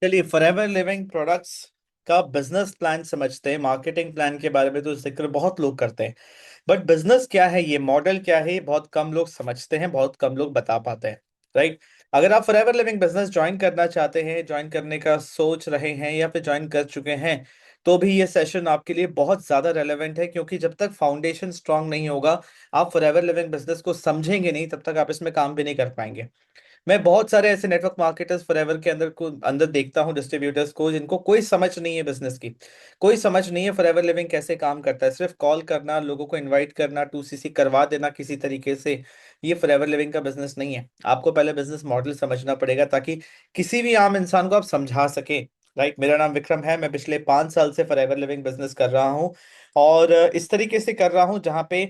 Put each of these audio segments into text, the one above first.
चलिए, forever living products का business plan समझते हैं। मार्केटिंग प्लान के बारे में तो जिक्र बहुत लोग करते हैं, बट बिजनेस क्या है, ये मॉडल क्या है, ये बहुत कम लोग समझते हैं, बहुत कम लोग बता पाते हैं। राइट। अगर आप फॉरएवर लिविंग बिजनेस ज्वाइन करना चाहते हैं, ज्वाइन करने का सोच रहे हैं या फिर ज्वाइन कर चुके हैं, तो भी ये सेशन आपके लिए बहुत ज्यादा रेलेवेंट है, क्योंकि जब तक फाउंडेशन स्ट्रांग नहीं होगा, आप फॉरएवर लिविंग बिजनेस को समझेंगे नहीं, तब तक आप इसमें काम भी नहीं कर पाएंगे। मैं बहुत सारे ऐसे नेटवर्क मार्केटर्स फॉरएवर के अंदर देखता हूँ, डिस्ट्रीब्यूटर्स को, जिनको कोई समझ नहीं है बिजनेस की। कोई समझ नहीं है फॉरएवर लिविंग कैसे काम करता है। सिर्फ कॉल करना, लोगों को इनवाइट करना, 2CC करवा देना किसी तरीके से, ये फॉरएवर लिविंग का बिजनेस नहीं है। आपको पहले बिजनेस मॉडल समझना पड़ेगा, ताकि किसी भी आम इंसान को आप समझा सके। राइट। मेरा नाम विक्रम है, मैं पिछले 5 साल से फॉरएवर लिविंग बिजनेस कर रहा हूँ। और इस तरीके से कर रहा हूँ जहाँ पे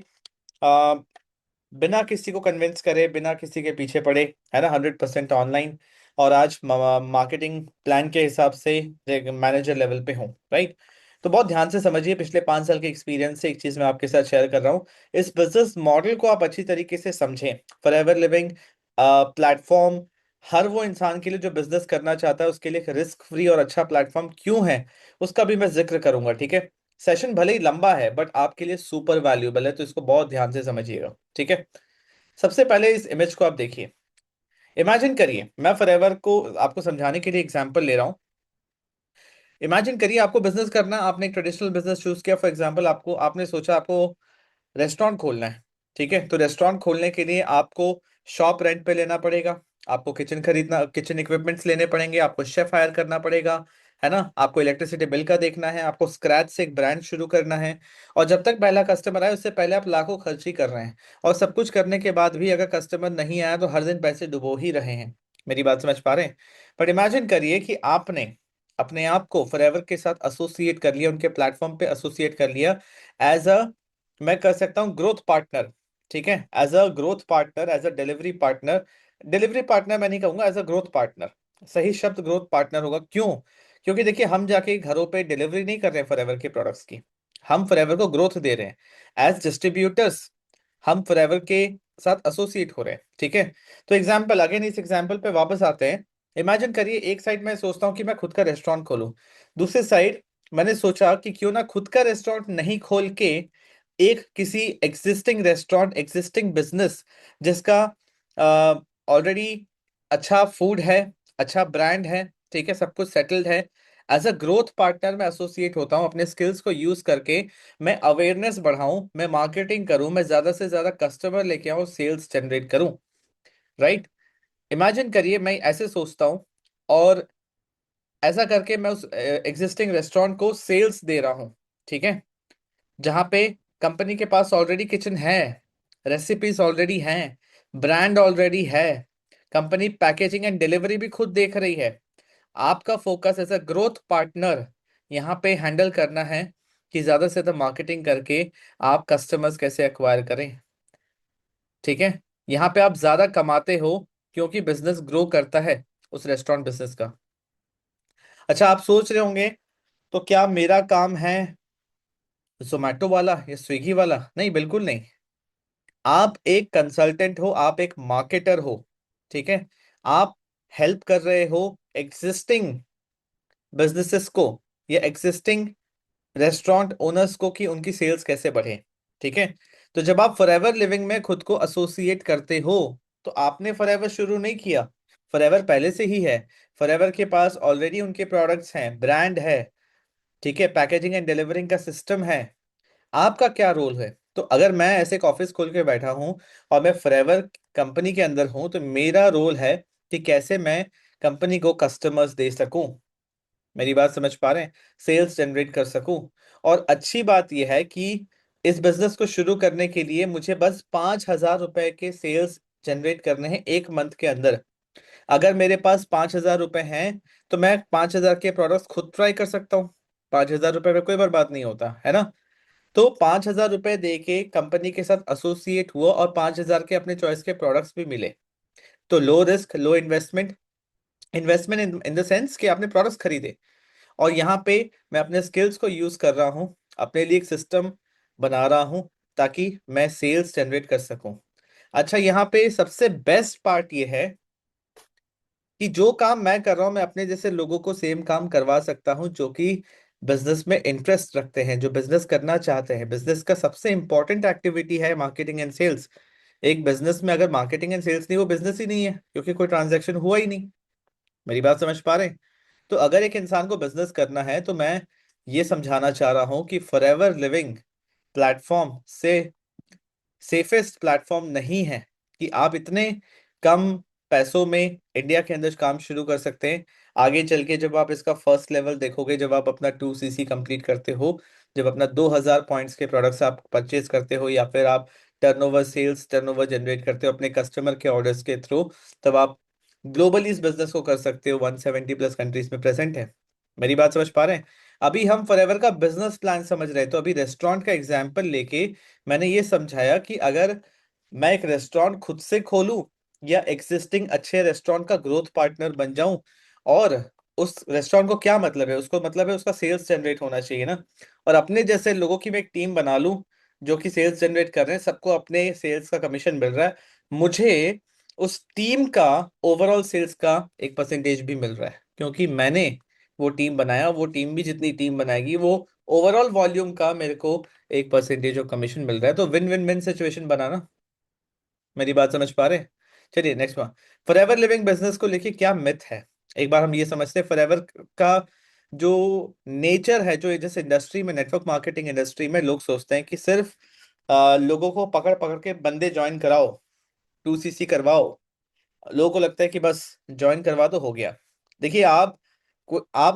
बिना किसी को कन्विंस करे, बिना किसी के पीछे पड़े, है ना, 100% ऑनलाइन। और आज मार्केटिंग प्लान के हिसाब से मैनेजर लेवल पे हूँ। राइट। तो बहुत ध्यान से समझिए, पिछले 5 साल के एक्सपीरियंस से एक चीज मैं आपके साथ शेयर कर रहा हूँ। इस बिजनेस मॉडल को आप अच्छी तरीके से समझें। फॉरएवर लिविंग प्लेटफॉर्म हर वो इंसान के लिए जो बिजनेस करना चाहता है, उसके लिए एक रिस्क फ्री और अच्छा प्लेटफॉर्म क्यों है, उसका भी मैं जिक्र करूंगा। ठीक है। सेशन भले ही लंबा है, बट आपके लिए सुपर वैल्यूएबल है, तो इसको बहुत ध्यान से समझिएगा। ठीक है। सबसे पहले इस इमेज को आप देखिए। इमेजिन करिए, मैं फॉरएवर को आपको समझाने के लिए एग्जांपल ले रहा हूं। इमेजिन करिए, आपको बिजनेस करना, आपने एक ट्रेडिशनल बिजनेस चूज किया। फॉर एग्जांपल, आपको आपने सोचा आपको रेस्टोरेंट खोलना है। ठीक है। तो रेस्टोरेंट खोलने के लिए आपको शॉप रेंट पे लेना पड़ेगा, आपको किचन खरीदना, किचन इक्विपमेंट्स लेने पड़ेंगे, आपको शेफ हायर करना पड़ेगा, है ना, आपको इलेक्ट्रिसिटी बिल का देखना है, आपको स्क्रैच से एक ब्रांड शुरू करना है। और जब तक पहला कस्टमर आए, उससे पहले आप लाखों खर्च ही कर रहे हैं। और सब कुछ करने के बाद भी अगर कस्टमर नहीं आया, तो हर दिन पैसे डुबो ही रहे हैं। मेरी बात समझ पा रहे हैं? पर इमेजिन करिए कि आपने अपने आप को फॉरएवर के साथ एसोसिएट कर लिया, उनके प्लेटफॉर्म पे एसोसिएट कर लिया, एज अ, मैं कर सकता हूँ ग्रोथ पार्टनर। ठीक है। As a growth partner, as a delivery partner. Delivery partner मैं नहीं कहूंगा, एज अ ग्रोथ पार्टनर। सही शब्द ग्रोथ पार्टनर होगा। क्यों? क्योंकि देखिए, हम जाके घरों पे डिलीवरी नहीं कर रहे हैं फॉरएवर के प्रोडक्ट्स की, हम फॉरएवर को ग्रोथ दे रहे हैं एज डिस्ट्रीब्यूटर्स। हम फॉरएवर के साथ एसोसिएट हो रहे हैं। ठीक है। तो एग्जाम्पल, अगेन इस एग्जाम्पल पे वापस आते हैं। इमेजिन करिए, एक साइड मैं सोचता हूँ कि मैं खुद का रेस्टोरेंट खोलूं, दूसरी साइड मैंने सोचा कि क्यों ना खुद का रेस्टोरेंट नहीं खोल के एक किसी एग्जिस्टिंग रेस्टोरेंट, एग्जिस्टिंग बिजनेस, जिसका ऑलरेडी अच्छा फूड है, अच्छा ब्रांड है, ठीक है, सब कुछ सेटल्ड है, एज अ ग्रोथ पार्टनर मैं एसोसिएट होता हूँ, अपने स्किल्स को यूज करके मैं अवेयरनेस बढ़ाऊं, मैं मार्केटिंग करूं, मैं ज्यादा से ज्यादा कस्टमर लेके आऊं, सेल्स जनरेट करूं। राइट। इमेजिन करिए, मैं ऐसे सोचता हूं, और ऐसा करके मैं उस एग्जिस्टिंग रेस्टोरेंट को सेल्स दे रहा हूं। ठीक है। जहां पे कंपनी के पास ऑलरेडी किचन है, रेसिपीज ऑलरेडी हैं, ब्रांड ऑलरेडी है, कंपनी पैकेजिंग एंड डिलीवरी भी खुद देख रही है। आपका focus as a growth partner यहाँ पे हैंडल करना है कि ज्यादा से ज्यादा मार्केटिंग करके आप कस्टमर्स कैसे एक्वायर करें। ठीक है। यहाँ पे आप ज्यादा कमाते हो, क्योंकि बिजनेस ग्रो करता है उस रेस्टोरेंट बिजनेस का। अच्छा, आप सोच रहे होंगे, तो क्या मेरा काम है जोमेटो वाला या स्विगी वाला? नहीं, बिल्कुल नहीं। आप एक कंसल्टेंट हो, आप एक मार्केटर हो। ठीक है। आप हेल्प कर रहे हो एग्जिस्टिंग बिजनेसेस को, या एग्जिस्टिंग रेस्टोरेंट ओनर्स को, कि उनकी सेल्स कैसे बढ़े। ठीक है। तो जब आप फॉरएवर लिविंग में खुद को एसोसिएट करते हो, तो आपने फॉरएवर शुरू नहीं किया, फॉरएवर पहले से ही है। फॉरएवर के पास ऑलरेडी उनके प्रोडक्ट्स हैं, ब्रांड है, ठीक है, पैकेजिंग एंड डिलीवरिंग का सिस्टम है। आपका क्या रोल है? तो अगर मैं ऐसे एक ऑफिस खोल के बैठा हूं, और मैं फॉरएवर कंपनी के अंदर हूं, तो मेरा रोल है कि कैसे मैं कंपनी को कस्टमर्स दे सकूं। मेरी बात समझ पा रहे हैं? सेल्स जनरेट कर सकूं। और अच्छी बात यह है कि इस बिजनेस को शुरू करने के लिए मुझे बस 5,000 रुपए के सेल्स जनरेट करने हैं एक मंथ के अंदर। अगर मेरे पास 5,000 रुपए हैं, तो मैं 5,000 के प्रोडक्ट्स खुद ट्राई कर सकता हूँ। 5,000 रुपए में कोई बर्बाद नहीं होता, है ना। तो 5,000 रुपए दे के कंपनी के साथ एसोसिएट हुआ, और 5,000 के अपने चॉइस के प्रोडक्ट्स भी मिले। तो low risk low investment, investment in the sense कि आपने प्रोडक्ट्स खरीदे। और यहाँ पे मैं अपने स्किल्स को यूज कर रहा हूँ, अपने लिए एक सिस्टम बना रहा हूँ, ताकि मैं सेल्स जनरेट कर सकूं। अच्छा, यहाँ पे सबसे बेस्ट पार्ट ये है कि जो काम मैं कर रहा हूं मैं अपने जैसे लोगों को सेम काम करवा सकता हूं, जो कि बिजनेस में इंटरेस्ट रखते हैं, जो बिजनेस करना चाहते हैं। बिजनेस का सबसे इंपॉर्टेंट एक्टिविटी है मार्केटिंग एंड सेल्स। एक बिजनेस में अगर मार्केटिंग एंड सेल्स नहीं, वो बिजनेस ही नहीं है, क्योंकि कोई ट्रांजैक्शन हुआ ही नहीं। मेरी बात समझ पा रहे हैं? तो अगर एक इंसान को बिजनेस करना है, तो मैं ये समझाना चाह रहा हूं कि फॉरएवर लिविंग प्लेटफॉर्म से सेफेस्ट प्लेटफॉर्म नहीं है कि आप इतने कम पैसों में इंडिया के अंदर काम शुरू कर सकते हैं। आगे चल के जब आप इसका फर्स्ट लेवल देखोगे, जब आप अपना 2CC कंप्लीट करते हो, जब अपना 2000 पॉइंट्स के प्रोडक्ट्स आप परचेज करते हो, या फिर आप टर्नओवर जनरेट करते हो अपने कस्टमर के ऑर्डर्स के थ्रू, तब आप ग्लोबली इस बिजनेस को कर सकते हो। 170+ कंट्रीज में प्रेजेंट है। मेरी बात समझ पा रहे हैं? अभी हम फॉरएवर का बिजनेस प्लान समझ रहे हैं, तो अभी रेस्टोरेंट का एग्जांपल लेके मैंने ये समझाया कि अगर मैं एक रेस्टोरेंट खुद से खोलूं, या एग्जिस्टिंग अच्छे रेस्टोरेंट का ग्रोथ पार्टनर बन जाऊं, और उस रेस्टोरेंट को क्या मतलब है, उसको मतलब है उसका सेल्स जनरेट होना चाहिए ना। और अपने जैसे लोगों की मैं एक टीम बना लूं जो कि सेल्स जनरेट कर रहे हैं, सबको अपने सेल्स का कमीशन मिल रहा है, मुझे उस टीम का ओवरऑल सेल्स का एक परसेंटेज भी मिल रहा है, क्योंकि मैंने वो टीम बनाया। वो टीम भी जितनी टीम बनाएगी, वो ओवरऑल वॉल्यूम का मेरे को एक परसेंटेज ऑफ कमीशन मिल रहा है। तो विन विन विन सिचुएशन बनाना। मेरी बात समझ पा रहे हैं? चलिए next one. Forever Living business को लेके क्या मिथ है, एक बार हम ये समझते हैं। फॉरएवर का जो नेचर है, जो जिस इंडस्ट्री में, नेटवर्क मार्केटिंग इंडस्ट्री में, लोग सोचते हैं कि सिर्फ लोगों को पकड़ पकड़ के बंदे ज्वाइन कराओ, 2CC करवाओ, लोगों को लगता है कि बस ज्वाइन करवा तो हो गया। देखिए, आप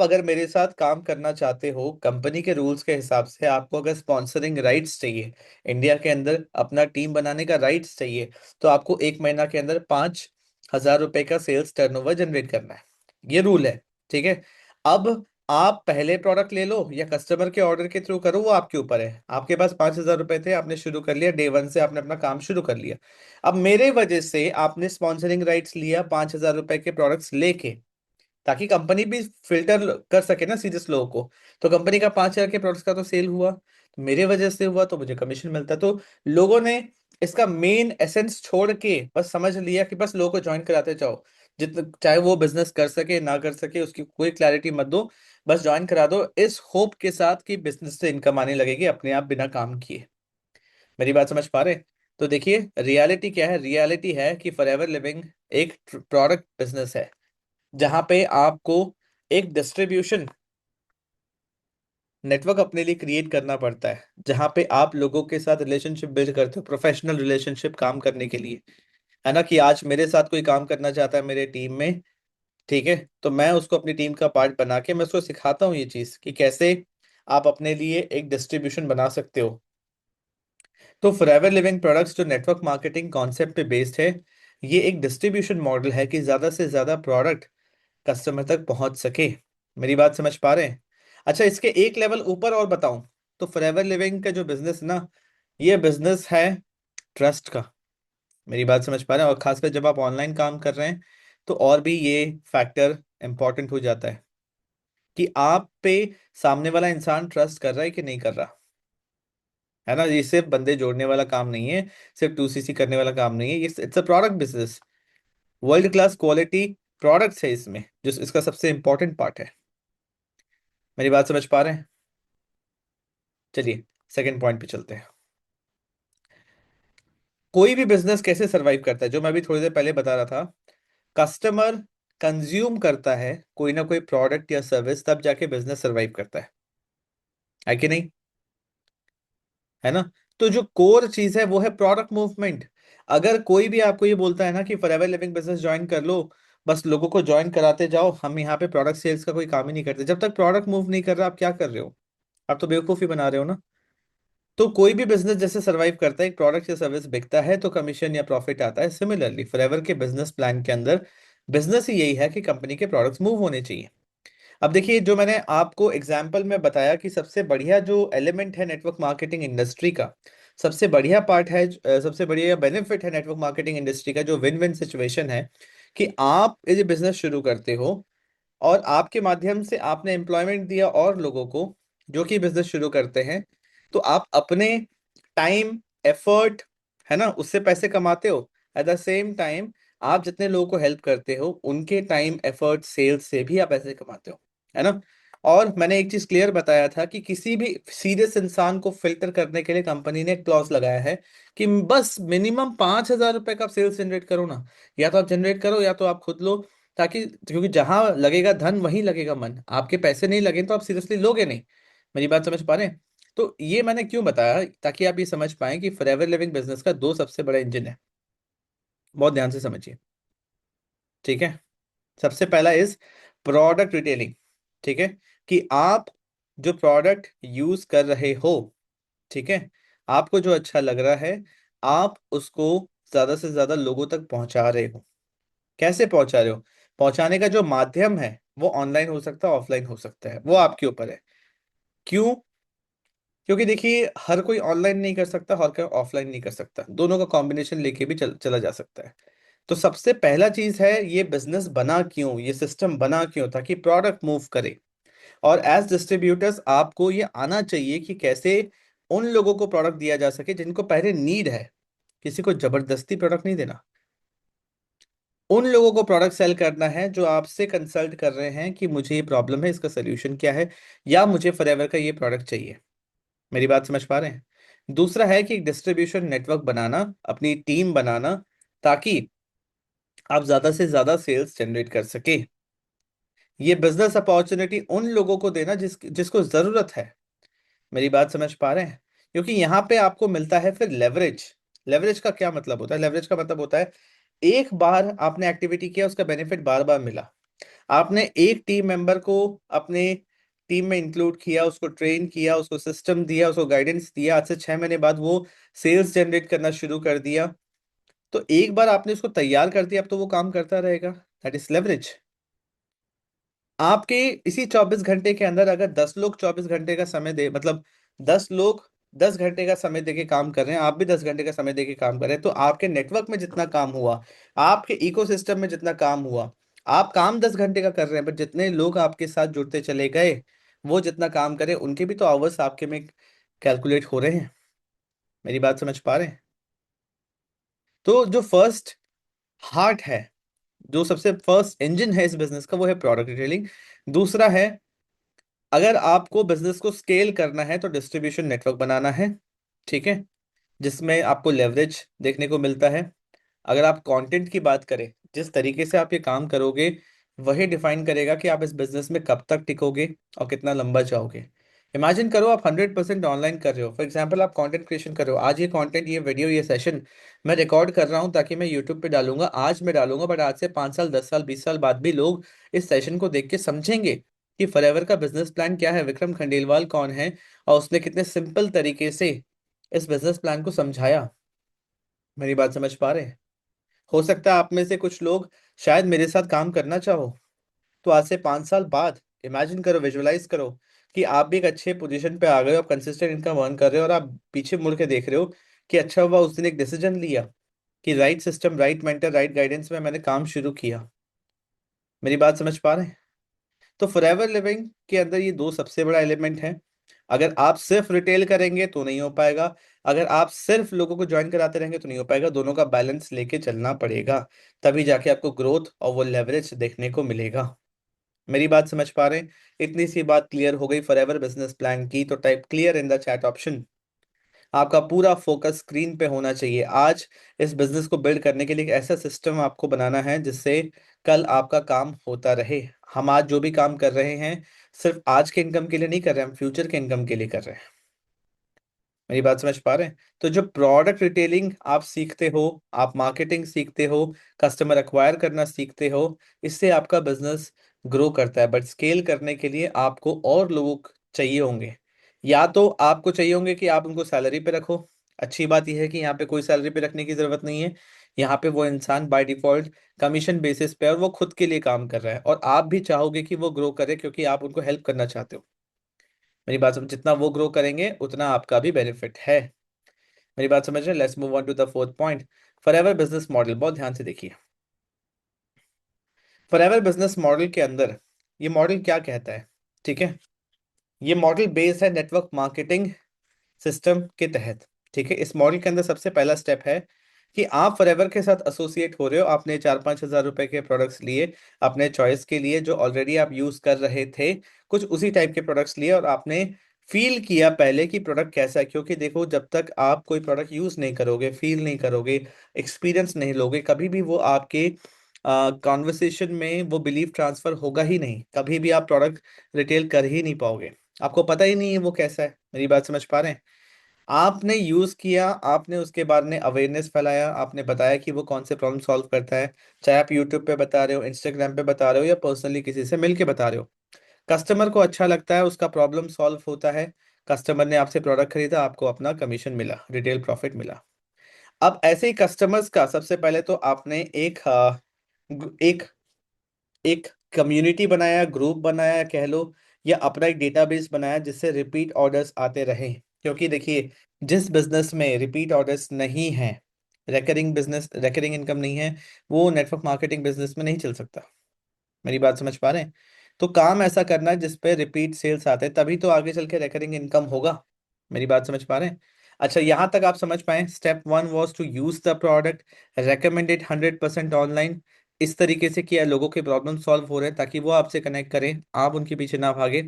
अगर मेरे साथ काम करना चाहते हो, कंपनी के रूल्स के हिसाब से आपको अगर स्पॉन्सरिंग राइट्स चाहिए, इंडिया के अंदर अपना टीम बनाने का राइट्स चाहिए, तो आपको 1 महीना के अंदर 5,000 रुपए का सेल्स टर्नओवर जनरेट करना है। ये रूल है। ठीक है। अब आप पहले प्रोडक्ट ले लो या कस्टमर के ऑर्डर के थ्रू करो, वो आपके ऊपर है। आपके पास 5,000 रुपए थे, आपने शुरू कर लिया, डे 1 से आपने अपना काम शुरू कर लिया। अब मेरे वजह से आपने स्पॉन्सरिंग राइट्स लिया 5,000 रुपए के प्रोडक्ट्स लेके, ताकि कंपनी भी फिल्टर कर सके ना सीरियस लोगों को। तो कंपनी का 5,000 के प्रोडक्ट्स का तो सेल हुआ, तो मेरे वजह से हुआ, तो मुझे कमीशन मिलता। तो लोगों ने इसका मेन एसेंस छोड़ के बस समझ लिया कि बस लोगों को ज्वाइन कराते जाओ, जितना चाहे वो बिजनेस कर सके ना कर सके, उसकी कोई क्लैरिटी मत दो, बस ज्वाइन करा दो, इस होप के साथ कि बिजनेस से इनकम आने लगेगी अपने आप बिना काम किए। मेरी बात समझ पा रहे हैं? तो देखिए, रियलिटी क्या है। रियलिटी है कि फॉरएवर लिविंग एक प्रोडक्ट बिजनेस है, जहां पे आपको एक डिस्ट्रीब्यूशन नेटवर्क अपने लिए क्रिएट करना पड़ता है, जहां पे आप लोगों के साथ रिलेशनशिप बिल्ड करते हो, प्रोफेशनल रिलेशनशिप काम करने के लिए। है ना, कि आज मेरे साथ कोई काम करना चाहता है मेरे टीम में, ठीक है, तो मैं उसको अपनी टीम का पार्ट बना के मैं उसको सिखाता हूँ ये चीज कि कैसे आप अपने लिए एक डिस्ट्रीब्यूशन बना सकते हो। तो फॉरएवर लिविंग प्रोडक्ट्स जो नेटवर्क मार्केटिंग कॉन्सेप्ट पे बेस्ड है, ये एक डिस्ट्रीब्यूशन मॉडल है कि ज्यादा से ज्यादा प्रोडक्ट कस्टमर तक पहुंच सके। मेरी बात समझ पा रहे हैं? अच्छा, इसके एक लेवल ऊपर और बताऊं, तो फॉरएवर लिविंग का जो बिजनेस है ना, ये बिजनेस है ट्रस्ट का। मेरी बात समझ पा रहे हैं? और खासकर जब आप ऑनलाइन काम कर रहे हैं, तो और भी ये फैक्टर इंपॉर्टेंट हो जाता है कि आप पे सामने वाला इंसान ट्रस्ट कर रहा है कि नहीं कर रहा। है ना, ये सिर्फ बंदे जोड़ने वाला काम नहीं है, सिर्फ 2CC करने वाला काम नहीं है, ये it's a product business. World class quality products है इसमें, जो इसका सबसे इंपॉर्टेंट पार्ट है। मेरी बात समझ पा रहे हैं? चलिए सेकंड पॉइंट पे चलते हैं। कोई भी बिजनेस कैसे सरवाइव करता है, जो मैं अभी थोड़ी देर पहले बता रहा था। कस्टमर कंज्यूम करता है कोई ना कोई प्रोडक्ट या सर्विस, तब जाके बिजनेस सरवाइव करता है कि नहीं? है ना। तो जो कोर चीज है वो है प्रोडक्ट मूवमेंट। अगर कोई भी आपको ये बोलता है ना कि फॉरएवर लिविंग बिजनेस ज्वाइन कर लो, बस लोगों को ज्वाइन कराते जाओ, हम यहाँ पे प्रोडक्ट सेल्स का कोई काम ही नहीं करते, जब तक प्रोडक्ट मूव नहीं कर रहा आप क्या कर रहे हो? आप तो बेवकूफी बना रहे हो ना। तो कोई भी बिजनेस जैसे सरवाइव करता है, एक प्रोडक्ट या सर्विस बिकता है तो कमीशन या प्रॉफिट आता है। सिमिलरली फॉरएवर के बिजनेस प्लान के अंदर बिजनेस ही यही है कि कंपनी के प्रोडक्ट्स मूव होने चाहिए। अब देखिए, जो मैंने आपको एग्जाम्पल में बताया कि सबसे बढ़िया जो एलिमेंट है नेटवर्क मार्केटिंग इंडस्ट्री का, सबसे बढ़िया पार्ट है, सबसे बढ़िया बेनिफिट है नेटवर्क मार्केटिंग इंडस्ट्री का, जो विन विन सिचुएशन है, कि आप ये बिजनेस शुरू करते हो और आपके माध्यम से आपने एम्प्लॉयमेंट दिया और लोगों को जो कि बिजनेस शुरू करते हैं, तो आप अपने टाइम, एफर्ट, है ना, उससे पैसे कमाते हो। एट द सेम टाइम आप जितने लोगों को हेल्प करते हो उनके टाइम एफर्ट सेल्स से भी आप पैसे कमाते हो, है ना। और मैंने एक चीज क्लियर बताया था कि किसी भी सीरियस इंसान को फिल्टर करने के लिए कंपनी ने एक क्लॉज लगाया है कि बस मिनिमम 5,000 रुपए का आप सेल्स जनरेट करो ना, या तो आप जनरेट करो या तो आप खुद लो, ताकि क्योंकि जहां लगेगा धन वहीं लगेगा मन, आपके पैसे नहीं लगे तो आप सीरियसली लोगे नहीं। मेरी बात समझ पा रहे हैं? तो ये मैंने क्यों बताया, ताकि आप ये समझ पाएं कि फॉरएवर लिविंग बिजनेस का दो सबसे बड़ा इंजन है। बहुत ध्यान से समझिए, ठीक है। सबसे पहला इज प्रोडक्ट रिटेलिंग, ठीक है, कि आप जो प्रोडक्ट यूज कर रहे हो, ठीक है, आपको जो अच्छा लग रहा है, आप उसको ज्यादा से ज्यादा लोगों तक पहुंचा रहे हो। कैसे पहुंचा रहे हो? पहुंचाने का जो माध्यम है वो ऑनलाइन हो सकता है, ऑफलाइन हो सकता है, वो आपके ऊपर है। क्यों? क्योंकि देखिए हर कोई ऑनलाइन नहीं कर सकता, हर कोई ऑफलाइन नहीं कर सकता, दोनों का कॉम्बिनेशन लेके भी चला जा सकता है। तो सबसे पहला चीज है, ये बिजनेस बना क्यों, ये सिस्टम बना क्यों, ताकि प्रोडक्ट मूव करे। और एज डिस्ट्रीब्यूटर्स आपको ये आना चाहिए कि कैसे उन लोगों को प्रोडक्ट दिया जा सके जिनको पहले नीड है। किसी को जबरदस्ती प्रोडक्ट नहीं देना, उन लोगों को प्रोडक्ट सेल करना है जो आपसे कंसल्ट कर रहे हैं कि मुझे ये प्रॉब्लम है, इसका सोल्यूशन क्या है, या मुझे फॉरएवर का ये प्रोडक्ट चाहिए। मेरी बात समझ पा रहे हैं? दूसरा है कि डिस्ट्रीब्यूशन नेटवर्क बनाना, अपनी टीम बनाना, ताकि आप ज्यादा से ज्यादा सेल्स जनरेट कर सके। ये बिजनेस अपॉर्चुनिटी उन लोगों को देना जिसको जरूरत है। मेरी बात समझ पा रहे हैं? क्योंकि यहाँ पे आपको मिलता है फिर लेवरेज। लेवरेज का क्या मतलब होता है? लेवरेज का मतलब होता है एक बार आपने एक्टिविटी किया, उसका बेनिफिट बार बार मिला। आपने एक टीम मेंबर को अपने टीम में इंक्लूड किया, उसको ट्रेन किया, उसको सिस्टम दिया, उसको गाइडेंस दिया, आज से 6 महीने बाद वो सेल्स जनरेट करना शुरू कर दिया। तो एक बार आपने उसको तैयार कर दिया, अब तो वो काम करता रहेगा। That is leverage. आपके इसी 24 घंटे के अंदर अगर 10 लोग 24 घंटे का समय दे, मतलब 10 लोग 10 घंटे का समय देके काम कर रहे हैं, आप भी 10 घंटे का समय देके काम कर रहे हैं, तो आपके नेटवर्क में जितना काम हुआ, आपके इकोसिस्टम में जितना काम हुआ, आप काम 10 घंटे का कर रहे हैं, बट जितने लोग आपके साथ जुड़ते चले गए, वो जितना काम करे उनके भी तो आवर्स आपके में कैलकुलेट हो रहे हैं। मेरी बात समझ पा रहे हैं? तो जो फर्स्ट हार्ट है, जो सबसे फर्स्ट इंजन है इस बिजनेस का, वो है प्रोडक्ट डिटेलिंग। दूसरा है, अगर आपको बिजनेस को स्केल करना है तो डिस्ट्रीब्यूशन नेटवर्क बनाना है, ठीक है, जिसमें आपको लेवरेज देखने को मिलता है। अगर आप कंटेंट की बात करें, जिस तरीके से आप ये काम करोगे वही डिफाइन करेगा कि आप इस बिजनेस में कब तक टिकोगे और कितना लंबा जाओगे। इमेजिन करो आप 100% ऑनलाइन कर रहे हो, फॉर एग्जाम्पल आप कंटेंट क्रिएशन कर रहे हो, आज ये कंटेंट, ये वीडियो, ये सेशन मैं रिकॉर्ड कर रहा हूँ ताकि मैं यूट्यूब पे डालूंगा, आज मैं डालूंगा, बट आज से 5 साल 10 साल 20 साल बाद भी लोग इस सेशन को देख के समझेंगे कि फॉरएवर का बिजनेस प्लान क्या है, विक्रम खंडेलवाल कौन है, और उसने कितने सिंपल तरीके से इस बिजनेस प्लान को समझाया। मेरी बात समझ पा रहे हैं? हो सकता है आप में से कुछ लोग शायद मेरे साथ काम करना चाहो, तो आज से 5 साल बाद इमेजिन करो, विजुअलाइज करो कि आप भी एक अच्छे पोजीशन पे आ गए हो, आप कंसिस्टेंट इनकम अर्न कर रहे हो, और आप पीछे मुड़ के देख रहे हो कि अच्छा हुआ उस दिन एक डिसीजन लिया कि right system, right mentor, right guidance में मैंने काम शुरू किया। मेरी बात समझ पा रहे हैं? तो फॉरएवर लिविंग के अंदर ये दो सबसे बड़ा एलिमेंट है। अगर आप सिर्फ रिटेल करेंगे तो नहीं हो पाएगा, अगर आप सिर्फ लोगों को ज्वाइन कराते रहेंगे तो नहीं हो पाएगा, दोनों का बैलेंस लेके चलना पड़ेगा, तभी जाके आपको ग्रोथ और वो लेवरेज देखने को मिलेगा। मेरी बात समझ पा रहे हैं? इतनी सी बात क्लियर हो गई फॉरएवर बिजनेस प्लान की, तो type clear in the chat option. आपका पूरा फोकस स्क्रीन पे होना चाहिए। आज इस बिजनेस को बिल्ड करने के लिए एक ऐसा सिस्टम आपको बनाना है जिससे कल आपका काम होता रहे। हम आज जो भी काम कर रहे हैं सिर्फ आज के इनकम के लिए नहीं कर रहे, हम फ्यूचर के इनकम के लिए कर रहे हैं। मेरी बात समझ पा रहे हैं? तो जो प्रोडक्ट रिटेलिंग आप सीखते हो, आप मार्केटिंग सीखते हो, कस्टमर एक्वायर करना सीखते हो, इससे आपका बिजनेस ग्रो करता है। बट स्केल करने के लिए आपको और लोग चाहिए होंगे। या तो आपको चाहिए होंगे कि आप उनको सैलरी पे रखो। अच्छी बात यह है कि यहाँ पे कोई सैलरी पे रखने की जरूरत नहीं है। यहाँ पे वो इंसान बाय डिफॉल्ट कमीशन बेसिस पे, और वो खुद के लिए काम कर रहा है, और आप भी चाहोगे कि वो ग्रो करे क्योंकि आप उनको हेल्प करना चाहते हो। मेरी बात समझ, जितना वो ग्रो करेंगे उतना आपका भी बेनिफिट है। मेरी बात समझ रहे हैं? Let's move on to the fourth point, Forever business model. बहुत ध्यान से देखिए, फॉरएवर बिजनेस मॉडल के अंदर ये मॉडल क्या कहता है, ठीक है। ये मॉडल बेस्ड है नेटवर्क मार्केटिंग सिस्टम के तहत, ठीक है। इस मॉडल के अंदर सबसे पहला स्टेप है कि आप फॉरएवर के साथ एसोसिएट हो रहे हो, आपने 4-5 हज़ार रुपए के प्रोडक्ट्स लिए अपने चॉइस के लिए, जो ऑलरेडी आप यूज कर रहे थे, कुछ उसी टाइप के प्रोडक्ट्स लिए, और आपने फील किया पहले कि प्रोडक्ट कैसा है। क्योंकि देखो, जब तक आप कोई प्रोडक्ट यूज नहीं करोगे, फील नहीं करोगे, एक्सपीरियंस नहीं लोगे, कभी भी वो आपके कॉन्वर्सेशन में वो बिलीव ट्रांसफर होगा ही नहीं। कभी भी आप प्रोडक्ट रिटेल कर ही नहीं पाओगे, आपको पता ही नहीं है वो कैसा है। मेरी बात समझ पा रहे हैं? आपने यूज किया, आपने उसके बाद में अवेयरनेस फैलाया, आपने बताया कि वो कौन से प्रॉब्लम सॉल्व करता है, चाहे आप यूट्यूब पे बता रहे हो, इंस्टाग्राम पे बता रहे हो, या पर्सनली किसी से मिलके बता रहे हो। कस्टमर को अच्छा लगता है, उसका प्रॉब्लम सॉल्व होता है, कस्टमर ने आपसे प्रोडक्ट खरीदा, आपको अपना कमीशन मिला, रिटेल प्रॉफिट मिला। अब ऐसे ही कस्टमर्स का सबसे पहले तो आपने एक एक कम्युनिटी बनाया, ग्रुप बनाया कह लो, या अपना एक डेटाबेस बनाया जिससे रिपीट ऑर्डर्स आते रहे। क्योंकि देखिए, जिस बिजनेस में रिपीट ऑर्डर्स नहीं है, रेकरिंग इनकम नहीं है, वो नेटवर्क मार्केटिंग बिजनेस में नहीं चल सकता। मेरी बात समझ पा रहे हैं? तो काम ऐसा करना है जिसपे रिपीट सेल्स आते हैं, तभी तो आगे चल के रेकरिंग इनकम होगा। मेरी बात समझ पा रहे हैं? अच्छा, यहां तक आप समझ पाए। Step 1 was to use the product, recommended 100% online. इस तरीके से किया, लोगों के प्रॉब्लम सॉल्व हो रहे हैं ताकि वो आपसे कनेक्ट करें, आप उनके पीछे ना भागे।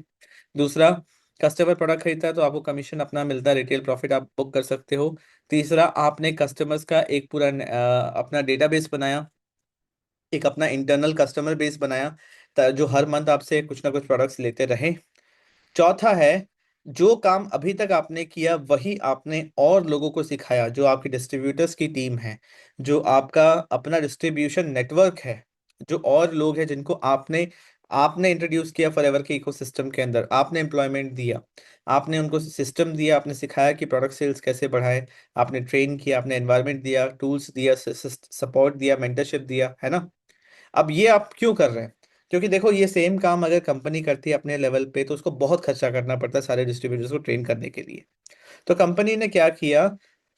दूसरा, कस्टमर प्रोडक्ट खरीदता है तो आपको कमीशन अपना मिलता है, रिटेल प्रॉफिट आप बुक कर सकते हो। तीसरा, आपने कस्टमर्स का एक पूरा अपना डेटाबेस बनाया, एक अपना इंटरनल कस्टमर बेस बनाया, जो हर मंथ आपसे कुछ ना कुछ प्रोडक्ट्स लेते रहे। चौथा है, जो काम अभी तक आपने किया वही आपने और लोगों को सिखाया, जो आपके डिस्ट्रीब्यूटर्स की टीम है, जो आपका अपना डिस्ट्रीब्यूशन नेटवर्क है, जो और लोग हैं जिनको आपने आपने इंट्रोड्यूस किया फॉरएवर के इकोसिस्टम के अंदर, आपने एम्प्लॉयमेंट दिया, आपने उनको सिस्टम दिया, आपने सिखाया कि प्रोडक्ट सेल्स कैसे बढ़ाए, आपने ट्रेन किया, आपने एनवायरनमेंट दिया, टूल्स दिया, सपोर्ट दिया, मेंटरशिप दिया, है ना? अब ये आप क्यों कर रहे हैं? क्योंकि देखो, ये सेम काम अगर कंपनी करती है अपने लेवल पे, तो उसको बहुत खर्चा करना पड़ता है सारे डिस्ट्रीब्यूटर्स को ट्रेन करने के लिए। तो कंपनी ने क्या किया,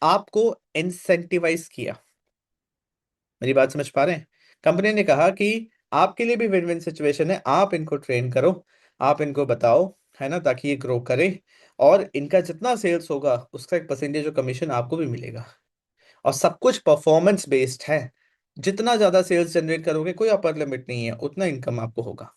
आपको इंसेंटिवाइज किया। मेरी बात समझ पा रहे हैं? कंपनी ने कहा कि आपके लिए भी विन विन सिचुएशन है, आप इनको ट्रेन करो, आप इनको बताओ, है ना, ताकि ये ग्रो करे, और इनका जितना सेल्स होगा उसका एक परसेंटेज ऑफ कमीशन आपको भी मिलेगा। और सब कुछ परफॉर्मेंस बेस्ड है। जितना ज्यादा सेल्स जनरेट करोगे, कोई अपर लिमिट नहीं है, उतना इनकम आपको होगा।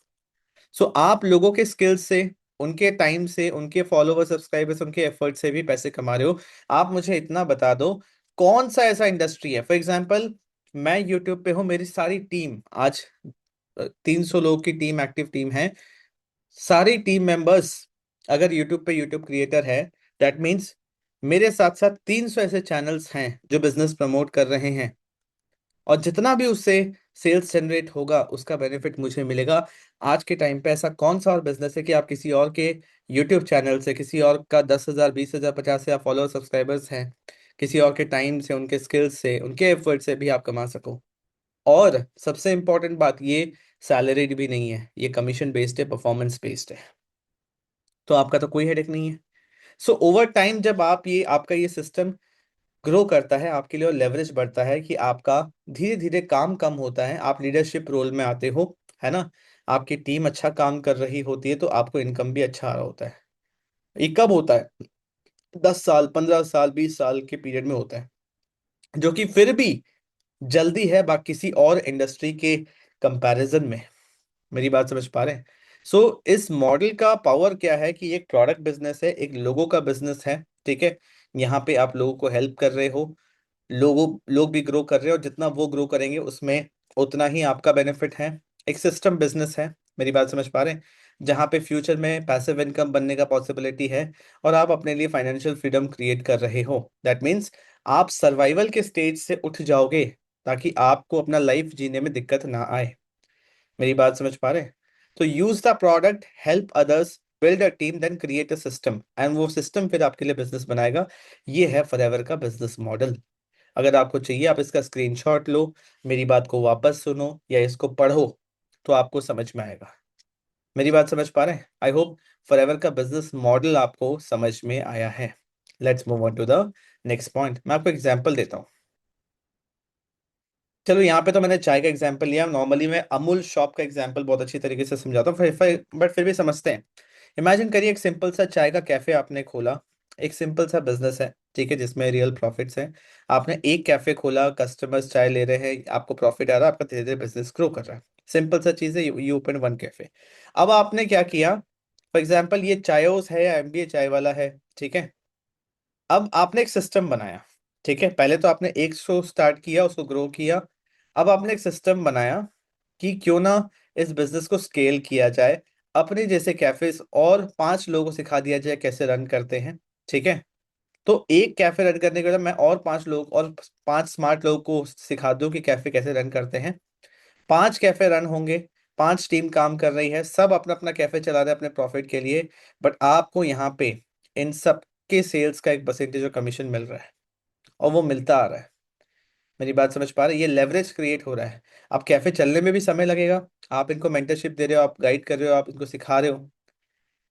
सो आप लोगों के स्किल्स से, उनके टाइम से, उनके फॉलोवर सब्सक्राइबर्स, उनके एफर्ट से भी पैसे कमा रहे हो। आप मुझे इतना बता दो, कौन सा ऐसा इंडस्ट्री है, फॉर एग्जाम्पल मैं यूट्यूब पे हूँ, मेरी सारी टीम आज 300 लोग की टीम, एक्टिव टीम है, सारी टीम मेंबर्स अगर यूट्यूब पे यूट्यूब क्रिएटर है, दैट मीन्स मेरे साथ साथ 300 ऐसे चैनल्स हैं जो बिजनेस प्रमोट कर रहे हैं, और जितना भी उससे सेल्स जनरेट होगा उसका बेनिफिट मुझे मिलेगा। आज के टाइम पे ऐसा कौन सा और बिजनेस है कि आप किसी और के यूट्यूब चैनल से, किसी और का 10,000, 20,000, 50,000 फॉलोअर सब्सक्राइबर्स हैं, किसी और के टाइम से, उनके स्किल्स से, उनके एफर्ट से भी आप कमा सको? और सबसे इंपॉर्टेंट बात, ये सैलरीड भी नहीं है, ये कमीशन बेस्ड है, परफॉर्मेंस बेस्ड है। तो आपका तो कोई हेडेक नहीं है। सो ओवर टाइम जब आप ये आपका ये सिस्टम ग्रो करता है आपके लिए, और लेवरेज बढ़ता है कि आपका धीरे धीरे काम कम होता है, आप लीडरशिप रोल में आते हो, है ना, आपकी टीम अच्छा काम कर रही होती है, तो आपको इनकम भी अच्छा आ रहा होता है। ये कब होता है? 10 साल, 15 साल, 20 साल के पीरियड में होता है, जो कि फिर भी जल्दी है बाकी किसी और इंडस्ट्री के कंपैरिजन में। मेरी बात समझ पा रहे हैं? सो इस मॉडल का पावर क्या है कि एक प्रोडक्ट बिजनेस है, एक लोगों का बिजनेस है, ठीक है। यहाँ पे आप लोगों को हेल्प कर रहे हो, लोग भी ग्रो कर रहे हैं, और जितना वो ग्रो करेंगे उसमें उतना ही आपका बेनिफिट है। एक सिस्टम बिजनेस है। मेरी बात समझ पा रहे हैं? जहाँ पे फ्यूचर में पैसिव इनकम बनने का पॉसिबिलिटी है, और आप अपने लिए फाइनेंशियल फ्रीडम क्रिएट कर रहे हो। दैट मीन्स आप सर्वाइवल के स्टेज से उठ जाओगे, ताकि आपको अपना लाइफ जीने में दिक्कत ना आए। मेरी बात समझ पा रहे हैं? तो use the product, help others, build a team, then create a system, and वो सिस्टम फिर आपके लिए बिजनेस बनाएगा। ये है फॉरएवर का बिजनेस मॉडल। अगर आपको चाहिए, आप इसका स्क्रीनशॉट लो, मेरी बात को वापस सुनो या इसको पढ़ो, तो आपको समझ में आएगा। मेरी बात समझ पा रहे हैं? आई होप फॉरएवर का बिजनेस मॉडल आपको समझ में आया है। Let's move on to the next point. मैं आपको एग्जांपल देता हूँ। चलो, यहाँ पे तो मैंने चाय का एग्जांपल लिया, नॉर्मली मैं अमूल शॉप का एग्जांपल बहुत अच्छी तरीके से समझाता हूँ, बट फिर भी समझते हैं। इमेजिन करिए, एक सिंपल सा चाय का कैफे आपने खोला, एक सिंपल सा बिजनेस है, ठीक है, जिसमें रियल प्रॉफिट्स हैं। आपने एक कैफे खोला, कस्टमर्स चाय ले रहे हैं, आपको प्रॉफिट आ रहा है, आपका धीरे धीरे बिजनेस ग्रो कर रहा है। सिंपल सा चीज़ है, यू ओपन वन कैफे। अब आपने क्या किया, फॉर एग्जाम्पल ये चायोस है या एमबीए चाय वाला है, ठीक है। अब आपने एक सिस्टम बनाया, ठीक है। पहले तो आपने एक शो स्टार्ट किया, उसको ग्रो किया। अब आपने एक सिस्टम बनाया कि क्यों ना इस बिजनेस को स्केल किया जाए, अपने जैसे कैफेज और 5 लोगों को सिखा दिया जाए कैसे रन करते हैं, ठीक है। तो एक कैफे रन करने के बाद मैं और 5 लोग और 5 स्मार्ट लोगों को सिखा दूं कि कैफे कैसे रन करते हैं। 5 कैफे रन होंगे, 5 टीम काम कर रही है, सब अपना अपना कैफे चला रहे हैं अपने प्रॉफिट के लिए। बट आपको यहाँ पे इन सब के सेल्स का एक परसेंटेज और कमीशन मिल रहा है, और वो मिलता आ रहा है। मेरी बात समझ पा रहे हैं? ये लेवरेज क्रिएट हो रहा है। अब कैफे चलने में भी समय लगेगा, आप इनको मेंटरशिप दे रहे हो, आप गाइड कर रहे हो, आप इनको सिखा रहे हो।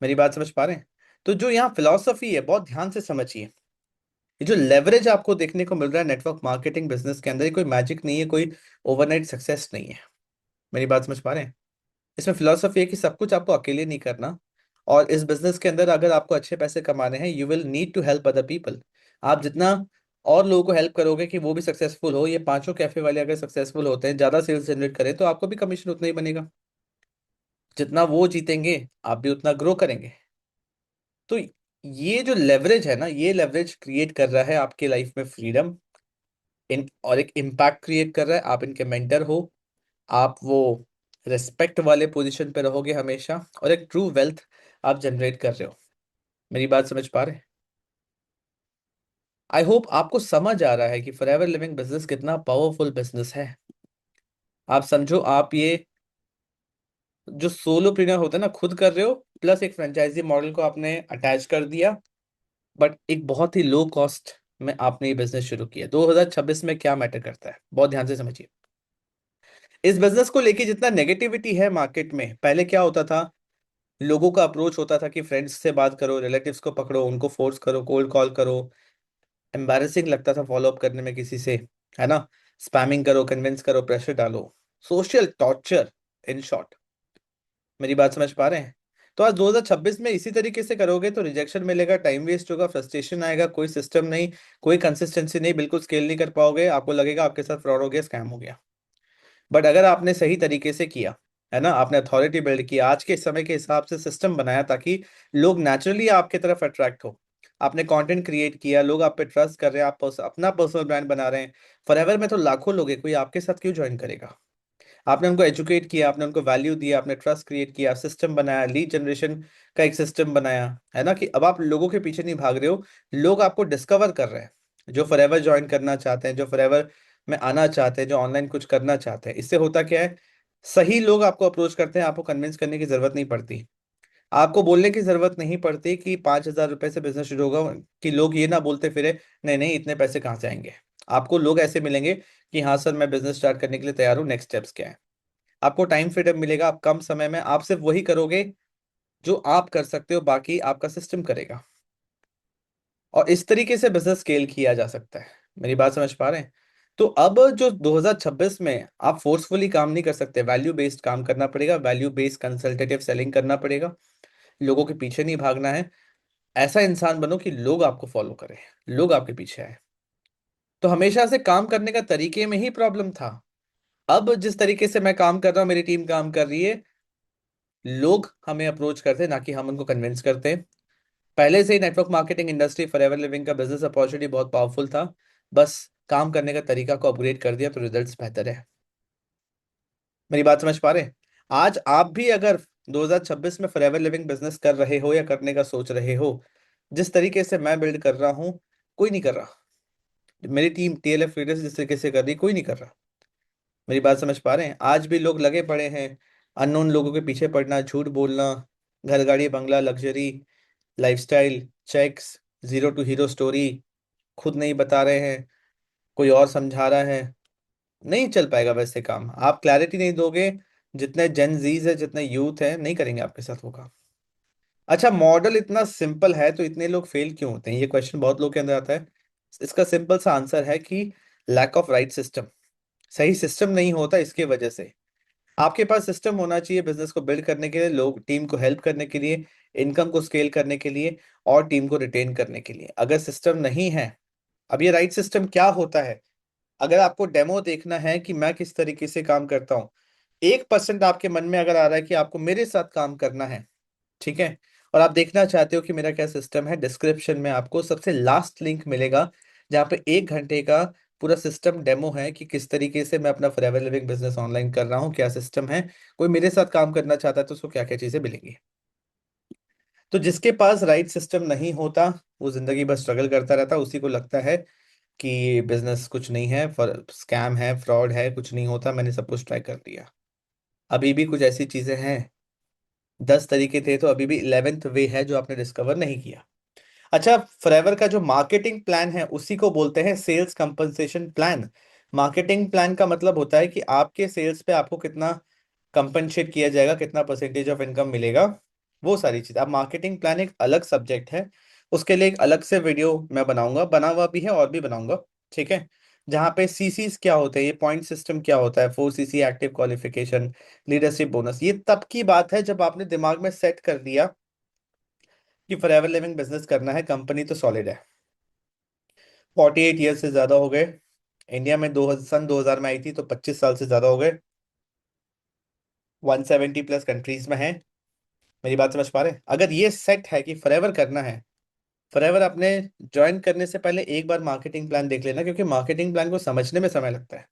मेरी बात समझ पा रहे हैं? तो जो यहाँ फिलॉसफी है, बहुत ध्यान से समझिए। ये जो लेवरेज आपको देखने को मिल रहा है नेटवर्क मार्केटिंग बिजनेस के अंदर, ये कोई मैजिक नहीं है, कोई ओवरनाइट सक्सेस नहीं है। मेरी बात समझ पा रहे हैं? इसमें फिलॉसफी है कि सब कुछ आपको अकेले नहीं करना। और इस बिजनेस के अंदर अगर आपको अच्छे पैसे कमाने हैं, you will need to help other people. आप जितना और लोगों को हेल्प करोगे कि वो भी सक्सेसफुल हो, ये 5 कैफे वाले अगर सक्सेसफुल होते हैं, ज्यादा सेल्स जनरेट करें, तो आपको भी कमीशन उतना ही बनेगा। जितना वो जीतेंगे, आप भी उतना ग्रो करेंगे। तो ये जो लेवरेज है ना, ये लेवरेज क्रिएट कर रहा है आपके लाइफ में फ्रीडम इन, और एक इम्पैक्ट क्रिएट कर रहा है। आप इनके मेंटर हो, आप वो रिस्पेक्ट वाले पोजीशन पे रहोगे हमेशा, और एक ट्रू वेल्थ आप जनरेट कर रहे हो। मेरी बात समझ पा रहे हैं? आई होप आपको समझ आ रहा है कि फॉरएवर लिविंग बिजनेस कितना पावरफुल बिजनेस है। आप समझो, आप ये जो सोलोप्रेन्योर होता है ना, खुद कर रहे हो, प्लस एक फ्रेंचाइजी मॉडल को आपने अटैच कर दिया, बट एक बहुत ही लो कॉस्ट में आपने ये बिजनेस शुरू किया। 2026 में क्या मैटर करता है, बहुत ध्यान से समझिए। इस बिजनेस को लेके जितना नेगेटिविटी है मार्केट में, पहले क्या होता था, लोगों का अप्रोच होता था कि फ्रेंड्स से बात करो, रिलेटिव्स को पकड़ो, उनको फोर्स करो, कोल्ड कॉल करो। एम्बैरेसिंग लगता था फॉलो अप करने में किसी से, है ना। स्पैमिंग करो, कन्विंस करो, प्रेशर डालो, सोशल टॉर्चर, इन शॉर्ट। मेरी बात समझ पा रहे हैं? तो आज 2026 में इसी तरीके से करोगे तो रिजेक्शन मिलेगा, टाइम वेस्ट होगा, फ्रस्ट्रेशन आएगा, कोई सिस्टम नहीं, कोई कंसिस्टेंसी नहीं, बिल्कुल स्केल नहीं कर पाओगे, आपको लगेगा आपके साथ फ्रॉड हो गया, स्कैम हो गया। बट अगर आपने सही तरीके से किया, है ना, आपने अथॉरिटी बिल्ड किया, आज के समय के हिसाब से सिस्टम बनाया ताकि लोग नेचुरली आपके तरफ अट्रैक्ट हो, आपने कंटेंट क्रिएट किया, लोग आप पे ट्रस्ट कर रहे हैं, आप अपना पर्सनल ब्रांड बना रहे हैं। फॉरएवर में तो लाखों लोग हैं, कोई आपके साथ क्यों ज्वाइन करेगा? आपने उनको एजुकेट किया, आपने उनको वैल्यू दिया, आपने ट्रस्ट क्रिएट किया, सिस्टम बनाया, लीड जनरेशन का एक सिस्टम बनाया, है ना, कि अब आप लोगों के पीछे नहीं भाग रहे हो, लोग आपको डिस्कवर कर रहे हैं, जो फॉरएवर ज्वाइन करना चाहते हैं, जो फॉरएवर में आना चाहते हैं, जो ऑनलाइन कुछ करना चाहते हैं। इससे होता क्या है, सही लोग आपको अप्रोच करते हैं, आपको कन्विंस करने की जरूरत नहीं पड़ती, आपको बोलने की जरूरत नहीं पड़ती कि 5,000 रुपए से बिजनेस शुरू होगा, कि लोग ये ना बोलते फिरे नहीं नहीं इतने पैसे कहाँ से आएंगे। आपको लोग ऐसे मिलेंगे कि हाँ सर, मैं बिजनेस स्टार्ट करने के लिए तैयार हूँ, नेक्स्ट स्टेप्स क्या है। आपको टाइम फ्रीडम मिलेगा, आप कम समय में आप सिर्फ वही करोगे जो आप कर सकते हो, बाकी आपका सिस्टम करेगा। और इस तरीके से बिजनेस स्केल किया जा सकता है। मेरी बात समझ पा रहे हैं? तो अब जो 2026 में आप फोर्सफुली काम नहीं कर सकते, वैल्यू बेस्ड काम करना पड़ेगा, वैल्यू बेस्ड कंसल्टेटिव सेलिंग करना पड़ेगा, लोगों के पीछे नहीं भागना है। ऐसा इंसान बनो कि लोग आपको फॉलो करें, लोग आपके पीछे आए। तो हमेशा से काम करने का तरीके में ही प्रॉब्लम था। अब जिस तरीके से मैं काम कर रहा हूँ, मेरी टीम काम कर रही है, लोग हमें अप्रोच करते हैं, ना कि हम उनको कन्विंस करते हैं। पहले से ही network marketing industry, forever living का बिजनेस अपॉर्चुनिटी बहुत पावरफुल था, बस काम करने का तरीका को अपग्रेड कर दिया तो रिजल्ट्स बेहतर है। मेरी बात समझ पा रहे हैं? आज आप भी अगर 2026 में फॉरएवर लिविंग बिजनेस कर रहे हो या करने का सोच रहे हो, जिस तरीके से मैं बिल्ड कर रहा हूँ, कोई नहीं कर रहा। मेरी टीम टीएलएफ लीडर्स जिस तरीके से कर रही, कोई नहीं कर रहा। मेरी बात समझ पा रहे हैं? आज भी लोग लगे पड़े हैं अननोन लोगों के पीछे पड़ना, झूठ बोलना, घर गाड़ी बंगला luxury lifestyle checks, zero to hero story, खुद नहीं बता रहे हैं, कोई और समझा रहा है। नहीं चल पाएगा वैसे काम, आप क्लैरिटी नहीं दोगे, जितने जेन जीज है, जितने यूथ है, नहीं करेंगे आपके साथ वो काम। अच्छा, मॉडल इतना सिंपल है तो इतने लोग फेल क्यों होते हैं, ये क्वेश्चन बहुत लोग के अंदर आता है। इसका सिंपल सा आंसर है कि लैक ऑफ राइट सिस्टम। सही सिस्टम नहीं होता इसके वजह से। आपके पास सिस्टम होना चाहिए बिजनेस को बिल्ड करने के लिए, लोग टीम को हेल्प करने के लिए, इनकम को स्केल करने के लिए, और टीम को रिटेन करने के लिए। अगर सिस्टम नहीं है, अब ये राइट सिस्टम क्या होता है, अगर आपको डेमो देखना है कि मैं किस तरीके से काम करता हूँ, 1% आपके मन में अगर आ रहा है कि आपको मेरे साथ काम करना है, ठीक है, और आप देखना चाहते हो कि मेरा क्या सिस्टम है, डिस्क्रिप्शन में आपको सबसे लास्ट लिंक मिलेगा, जहाँ पे 1 घंटे का पूरा सिस्टम डेमो है कि किस तरीके से मैं अपना फॉरएवर लिविंग बिजनेस ऑनलाइन कर रहा हूँ, क्या सिस्टम है। कोई मेरे साथ काम करना चाहता है तो उसको क्या क्या चीजें मिलेंगी। तो जिसके पास राइट सिस्टम नहीं होता, वो जिंदगी भर स्ट्रगल करता रहता, उसी को लगता है कि बिजनेस कुछ नहीं है, स्कैम है, फ्रॉड है, कुछ नहीं होता, मैंने सब कुछ ट्राई कर लिया। अभी भी कुछ ऐसी चीजें हैं, 10 तरीके थे तो अभी भी 11th वे है जो आपने डिस्कवर नहीं किया। अच्छा, फॉरएवर का जो मार्केटिंग प्लान है उसी को बोलते हैं sales compensation plan. Marketing plan का मतलब होता है कि आपके सेल्स पे आपको कितना कंपनसेट किया जाएगा, कितना परसेंटेज ऑफ इनकम मिलेगा, वो सारी चीज। अब मार्केटिंग प्लान एक अलग सब्जेक्ट है, उसके लिए एक अलग से वीडियो मैं बनाऊंगा, बना हुआ भी है और भी बनाऊंगा, ठीक है। जहाँ पे सीसीस क्या होते हैं, ये पॉइंट सिस्टम क्या होता है, 4 CC active qualification, leadership bonus, ये तब की बात है जब आपने दिमाग में सेट कर दिया कि फॉरएवर लिविंग बिजनेस करना है, कंपनी तो सॉलिड है। 48 ईयर से ज्यादा हो गए, इंडिया में सन 2000 में आई थी, तो 25 साल से ज्यादा हो गए, 170+ कंट्रीज में है। मेरी बात समझ पा रहे हैं? अगर ये सेट है कि फॉरएवर करना है, फॉरएवर अपने ज्वाइन करने से पहले एक बार मार्केटिंग प्लान देख लेना, क्योंकि मार्केटिंग प्लान को समझने में समय लगता है।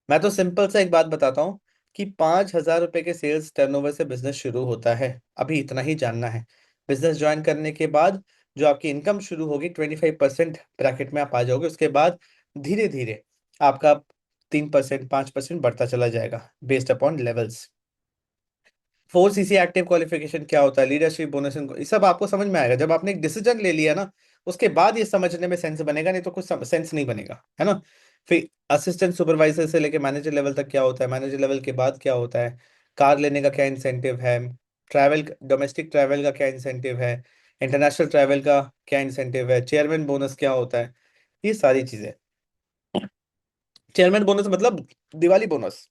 मैं तो सिंपल सा एक बात बताता हूँ कि 5,000 रुपए के सेल्स टर्नओवर से बिजनेस शुरू होता है, अभी इतना ही जानना है। बिजनेस ज्वाइन करने के बाद जो आपकी इनकम शुरू होगी, 25% ब्रैकेट में आप आ जाओगे, उसके बाद धीरे धीरे आपका 3%, 5% बढ़ता चला जाएगा based upon levels. 4 CC active qualification क्या होता है, लीडरशिप बोनस, ये सब आपको समझ में आएगा जब आपने एक डिसीजन ले लिया ना, उसके बाद ये समझने में सेंस बनेगा, नहीं तो कुछ सेंस नहीं बनेगा, है ना। फिर असिस्टेंट सुपरवाइजर से लेके मैनेजर लेवल तक क्या होता है, मैनेजर लेवल के बाद क्या होता है, कार लेने का क्या इंसेंटिव है, ट्रैवल, डोमेस्टिक ट्रैवल का क्या इंसेंटिव है, इंटरनेशनल ट्रैवल का क्या इंसेंटिव है, चेयरमैन बोनस क्या होता है, ये सारी चीजें। चेयरमैन बोनस मतलब दिवाली बोनस।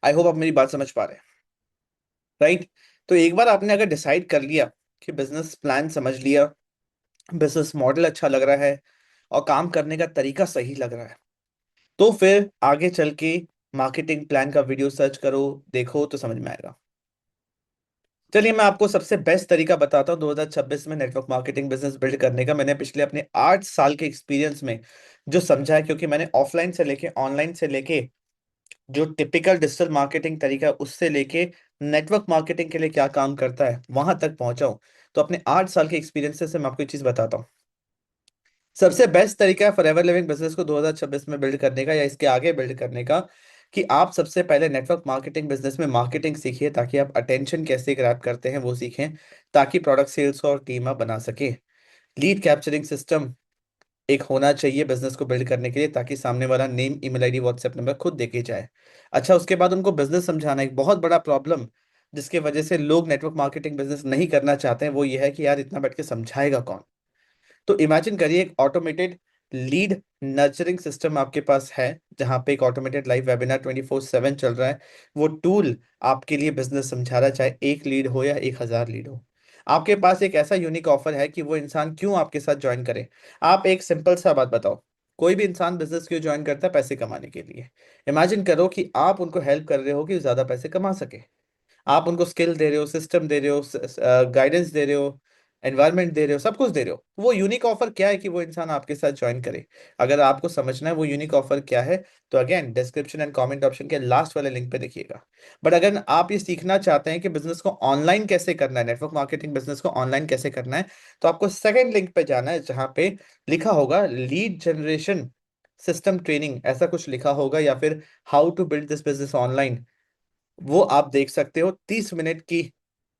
आई होप आप मेरी बात समझ पा रहे हैं, राइट। तो एक बार आपने अगर डिसाइड कर लिया कि बिजनेस प्लान समझ लिया, बिजनेस मॉडल अच्छा लग रहा है, और काम करने का तरीका सही लग रहा है, तो फिर आगे चल के मार्केटिंग प्लान का वीडियो सर्च करो, देखो तो समझ में आएगा। चलिए मैं आपको सबसे बेस्ट तरीका बताता हूँ 2026 में नेटवर्क मार्केटिंग बिजनेस बिल्ड करने का। मैंने पिछले अपने 8 साल के एक्सपीरियंस में जो समझा है, क्योंकि मैंने ऑफलाइन से लेके ऑनलाइन से लेके जो टिपिकल डिजिटल मार्केटिंग तरीका है उससे लेके नेटवर्क मार्केटिंग के लिए क्या काम करता है वहां तक पहुंचा हूं। तो अपने 8 साल के एक्सपीरियंस से मैं आपको एक चीज बताता हूँ। सबसे बेस्ट तरीका है फॉरएवर लिविंग बिजनेस को 2026 में बिल्ड करने का या इसके आगे बिल्ड करने का, कि आप सबसे पहले नेटवर्क मार्केटिंग बिजनेस में मार्केटिंग सीखिए, ताकि आप अटेंशन कैसे ग्रैब करते हैं वो सीखें, ताकि प्रोडक्ट सेल्स और टीम आप बना सके। लीड कैप्चरिंग सिस्टम एक होना चाहिए बिजनेस को बिल्ड करने के लिए, ताकि सामने वाला name, email ID, WhatsApp number खुद देके जाए। अच्छा, उसके बाद उनको बिजनेस समझाना। एक बहुत बड़ा प्रॉब्लम जिसके वजह से लोग नेटवर्क मार्केटिंग बिजनेस नहीं करना चाहते हैं वो ये है कि यार इतना बैठ के समझाएगा कौन। तो इमेजिन करिए एक ऑटोमेटेड लीड नर्चरिंग सिस्टम आपके पास है, जहां पे एक ऑटोमेटेड लाइव वेबिनार 24/7 चल रहा है। वो टूल आपके लिए बिजनेस समझा रहा है, चाहे 1 लीड हो या 1,000 लीड हो। आपके पास एक ऐसा यूनिक ऑफर है कि वो इंसान क्यों आपके साथ ज्वाइन करे। आप एक सिंपल सा बात बताओ, कोई भी इंसान बिजनेस क्यों ज्वाइन करता है? पैसे कमाने के लिए। इमेजिन करो कि आप उनको हेल्प कर रहे हो कि ज्यादा पैसे कमा सके। आप उनको स्किल दे रहे हो, सिस्टम दे रहे हो, गाइडेंस दे रहे हो, एनवायरनमेंट दे रहे हो, सब कुछ दे रहे हो। वो यूनिक ऑफर क्या है कि वो इंसान आपके साथ ज्वाइन करे? अगर आपको समझना है वो यूनिक ऑफर क्या है, तो again description and comment option के लास्ट वाले लिंक पे देखिएगा। बट अगर आप ये सीखना चाहते हैं कि बिजनेस को ऑनलाइन कैसे करना है, नेटवर्क मार्केटिंग बिजनेस को ऑनलाइन कैसे करना है, तो आपको सेकंड लिंक पे जाना है, जहां पे लिखा होगा लीड जनरेशन सिस्टम ट्रेनिंग, ऐसा कुछ लिखा होगा, या फिर how to build this business online. वो आप देख सकते हो, 30 मिनट की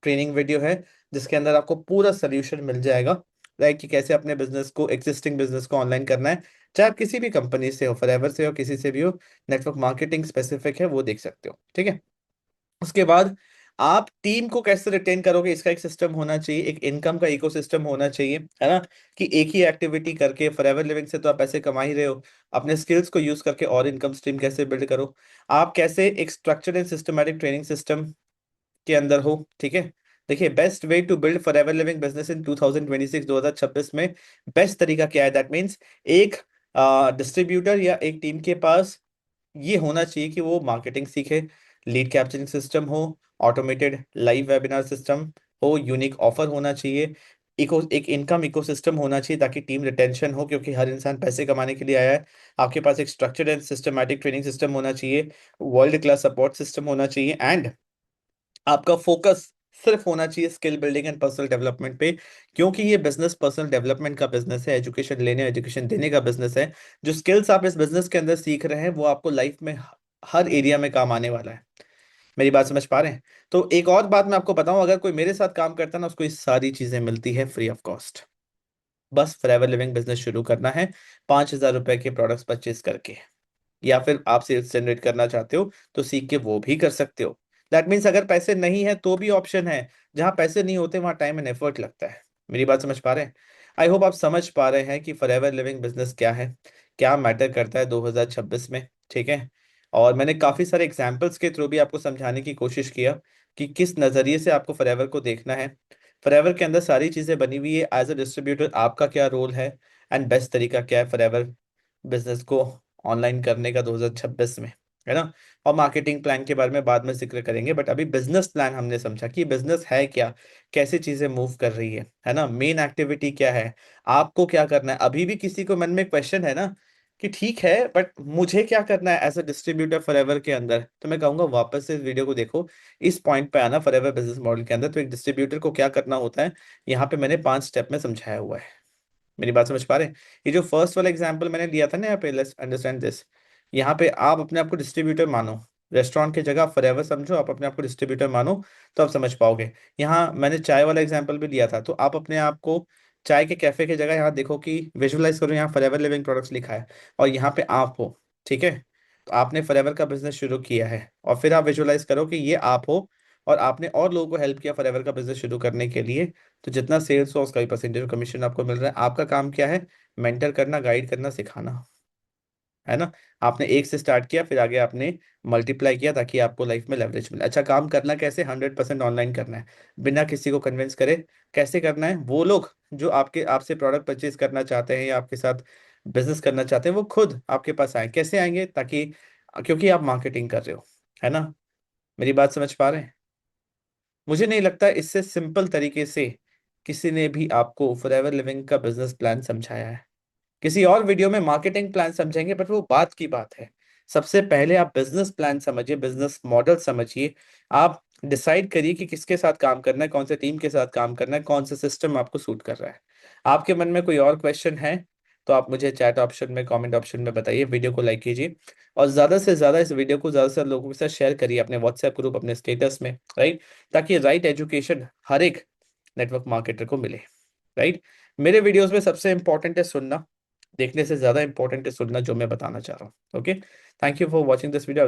ट्रेनिंग वीडियो है, जिसके अंदर आपको पूरा सोल्यूशन मिल जाएगा, राइट, कि कैसे अपने बिजनेस को, एग्जिस्टिंग बिजनेस को ऑनलाइन करना है। चाहे आप किसी भी कंपनी से हो, फॉरएवर से हो, किसी से भी हो, नेटवर्क मार्केटिंग स्पेसिफिक है, वो देख सकते हो, ठीक है। उसके बाद आप टीम को कैसे रिटेन करोगे, इसका एक सिस्टम होना चाहिए, एक इनकम का इकोसिस्टम होना चाहिए, है ना, कि एक ही एक्टिविटी करके फॉरएवर लिविंग से तो आप पैसे कमा ही रहे हो, अपने स्किल्स को यूज करके और इनकम स्ट्रीम कैसे बिल्ड करो, आप कैसे एक structured and systematic training system के अंदर हो, ठीक है। देखिए, best way to build Forever Living business in 2026 2026 में बेस्ट तरीका क्या है, दैट मीन्स एक डिस्ट्रीब्यूटर या एक टीम के पास ये होना चाहिए कि वो मार्केटिंग सीखे, लीड कैप्चरिंग सिस्टम हो, ऑटोमेटेड लाइव वेबिनार सिस्टम हो, यूनिक ऑफर होना चाहिए, एक इनकम इकोसिस्टम होना चाहिए ताकि टीम रिटेंशन हो, क्योंकि हर इंसान पैसे कमाने के लिए आया है। आपके पास एक structured and systematic training system होना चाहिए, वर्ल्ड क्लास सपोर्ट सिस्टम होना चाहिए, एंड आपका फोकस सिर्फ होना चाहिए skill building and personal development पे, क्योंकि ये बिजनेस पर्सनल डेवलपमेंट का बिजनेस है, एजुकेशन लेने एजुकेशन देने का बिजनेस है। जो स्किल्स आप इस बिजनेस के अंदर सीख रहे हैं वो आपको लाइफ में हर एरिया में काम आने वाला है। मेरी बात समझ पा रहे हैं? तो एक और बात मैं आपको बताऊं, अगर कोई मेरे साथ काम करता है ना, उसको ये सारी चीजें मिलती है फ्री ऑफ कॉस्ट। बस फॉरएवर लिविंग बिजनेस शुरू करना है, 5,000 रुपए के प्रोडक्ट्स परचेज करके, या फिर आप सेल्स जनरेट करना चाहते हो तो सीख के वो भी कर सकते हो। दैट मीन्स अगर पैसे नहीं है तो भी ऑप्शन है, जहां पैसे नहीं होते वहां टाइम एंड एफर्ट लगता है। मेरी बात समझ पा रहे हैं? आई होप आप समझ पा रहे हैं कि फॉरएवर लिविंग बिजनेस क्या है, क्या मैटर करता है 2026 में, ठीक है। और मैंने काफी सारे एग्जाम्पल्स के थ्रू भी आपको समझाने की कोशिश किया कि किस नजरिए से आपको फॉरएवर को देखना है। फॉरएवर के अंदर सारी चीजें बनी हुई है, एज अ डिस्ट्रीब्यूटर आपका क्या रोल है, एंड बेस्ट तरीका क्या है फॉरएवर बिजनेस को ऑनलाइन करने का 2026 में, है ना। और मार्केटिंग प्लान के बारे में बाद में जिक्र करेंगे, बट अभी बिजनेस प्लान हमने समझा कि बिजनेस है क्या, कैसे चीजें मूव कर रही है ना, मेन एक्टिविटी क्या है, आपको क्या करना है। अभी भी किसी को मन में क्वेश्चन है ना कि ठीक है बट मुझे क्या करना है एज अ डिस्ट्रीब्यूटर फॉरएवर के अंदर, तो मैं कहूंगा वापस से इस वीडियो को देखो, इस पॉइंट पे आना फॉरएवर बिजनेस मॉडल के अंदर, तो एक डिस्ट्रीब्यूटर को क्या करना होता है यहाँ पे मैंने 5 स्टेप में समझाया हुआ है। मेरी बात समझ पा रहे हैं? ये जो फर्स्ट वाला एग्जांपल मैंने लिया था ना, यहाँ पे लेट्स अंडरस्टैंड दिस, यहाँ पे आप अपने आप को डिस्ट्रीब्यूटर मानो, रेस्टोरेंट की जगह फॉरएवर समझो, आप अपने आप को डिस्ट्रीब्यूटर मानो, तो आप समझ पाओगे। यहाँ मैंने चाय वाला एग्जांपल भी लिया था, तो आप अपने आप को चाय के कैफे की जगह यहाँ देखो कि विजुअलाइज करो, यहाँ फॉरएवर लिविंग प्रोडक्ट्स लिखा है और यहाँ पे आप हो, ठीक है। तो आपने फॉरएवर का बिजनेस शुरू किया है और फिर आप विजुअलाइज करो कि ये आप हो और आपने और लोगों को हेल्प किया फॉरएवर का बिजनेस शुरू करने के लिए, तो जितना सेल्स हो उसका भी परसेंटेज कमीशन आपको मिल रहा है। आपका काम क्या है? मेंटर करना, गाइड करना, सिखाना, है ना। आपने एक से स्टार्ट किया, फिर आगे आपने मल्टीप्लाई किया ताकि आपको लाइफ में लेवरेज मिले। अच्छा, काम करना कैसे? 100% ऑनलाइन करना है, बिना किसी को कन्विंस करे। कैसे करना है? वो लोग जो आपके आपसे प्रोडक्ट परचेज करना चाहते हैं या आपके साथ बिजनेस करना चाहते हैं वो खुद आपके पास आए। कैसे आएंगे? ताकि, क्योंकि आप मार्केटिंग कर रहे हो, है ना। मेरी बात समझ पा रहे हैं? मुझे नहीं लगता इससे सिंपल तरीके से किसी ने भी आपको फॉरएवर लिविंग का बिजनेस प्लान समझाया है। किसी और वीडियो में मार्केटिंग प्लान समझेंगे, बट वो बात की बात है। सबसे पहले आप बिजनेस प्लान समझिए, बिजनेस मॉडल समझिए, आप डिसाइड करिए कि किसके साथ काम करना है, कौन से टीम के साथ काम करना है, कौन सा सिस्टम आपको सूट कर रहा है। आपके मन में कोई और क्वेश्चन है तो आप मुझे चैट ऑप्शन में, कमेंट ऑप्शन में बताइए। वीडियो को लाइक कीजिए और ज्यादा से ज्यादा इस वीडियो को ज्यादा से ज्यादा लोगों के साथ शेयर करिए, अपने व्हाट्सएप ग्रुप, अपने स्टेटस में, राइट, ताकि राइट एजुकेशन हर एक नेटवर्क मार्केटर को मिले, राइट। मेरे वीडियोस में सबसे इंपॉर्टेंट है सुनना, देखने से ज्यादा इंपॉर्टेंट है सुनना जो मैं बताना चाह रहा हूँ। Okay, thank you for watching this video.